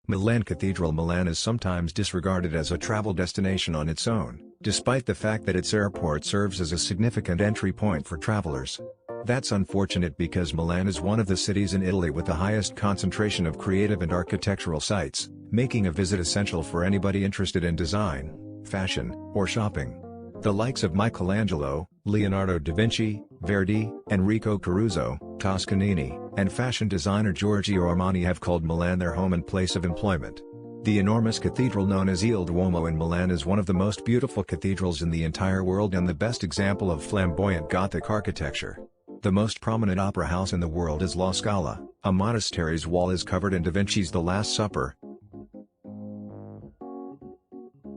Milan Cathedral. Milan is sometimes disregarded as a travel destination on its own, despite the fact that its airport serves as a significant entry point for travelers. That's unfortunate because Milan is one of the cities in Italy with the highest concentration of creative and architectural sites, making a visit essential for anybody interested in design, fashion, or shopping. The likes of Michelangelo, Leonardo da Vinci, Verdi, Enrico Caruso, Toscanini, and fashion designer Giorgio Armani have called Milan their home and place of employment. The enormous cathedral known as Il Duomo in Milan is one of the most beautiful cathedrals in the entire world and the best example of flamboyant Gothic architecture. The most prominent opera house in the world is La Scala. A monastery's wall is covered in Da Vinci's The Last Supper.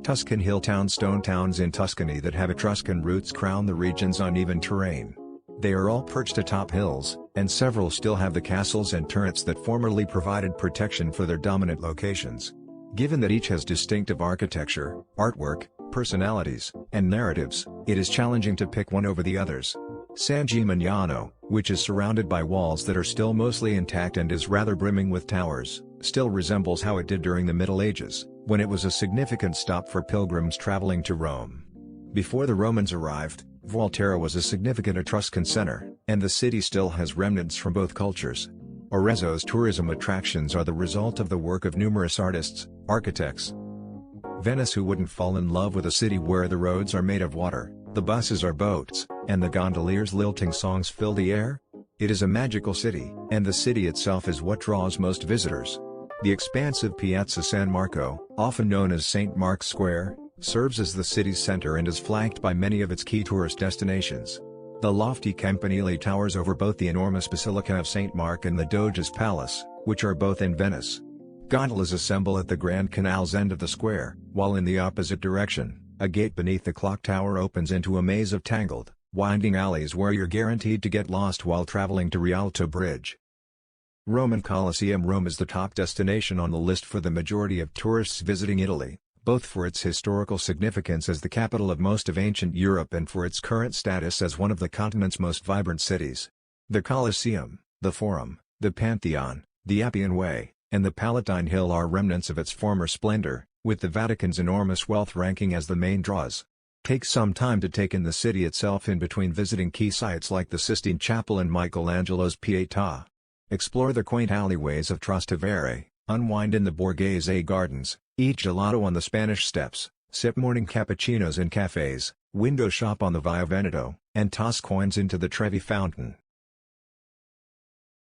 Tuscan hill towns. Stone towns in Tuscany that have Etruscan roots crown the region's uneven terrain. They are all perched atop hills, and several still have the castles and turrets that formerly provided protection for their dominant locations. Given that each has distinctive architecture, artwork, personalities, and narratives, it is challenging to pick one over the others. San Gimignano, which is surrounded by walls that are still mostly intact and is rather brimming with towers, still resembles how it did during the Middle Ages, when it was a significant stop for pilgrims traveling to Rome. Before the Romans arrived, Volterra was a significant Etruscan center, and the city still has remnants from both cultures. Arezzo's tourism attractions are the result of the work of numerous artists, architects. Venice. Who wouldn't fall in love with a city where the roads are made of water, the buses are boats, and the gondoliers' lilting songs fill the air? It is a magical city, and the city itself is what draws most visitors. The expansive Piazza San Marco, often known as St. Mark's Square, serves as the city's center and is flanked by many of its key tourist destinations. The lofty Campanile towers over both the enormous Basilica of St. Mark and the Doge's Palace, which are both in Venice. Gondolas assemble at the Grand Canal's end of the square, while in the opposite direction, a gate beneath the clock tower opens into a maze of tangled, winding alleys where you're guaranteed to get lost while traveling to Rialto Bridge. Roman Colosseum. Rome is the top destination on the list for the majority of tourists visiting Italy, both for its historical significance as the capital of most of ancient Europe and for its current status as one of the continent's most vibrant cities. The Colosseum, the Forum, the Pantheon, the Appian Way, and the Palatine Hill are remnants of its former splendor, with the Vatican's enormous wealth ranking as the main draws. Take some time to take in the city itself in between visiting key sites like the Sistine Chapel and Michelangelo's Pietà. Explore the quaint alleyways of Trastevere, unwind in the Borghese Gardens, eat gelato on the Spanish Steps, sip morning cappuccinos in cafes, window shop on the Via Veneto, and toss coins into the Trevi Fountain.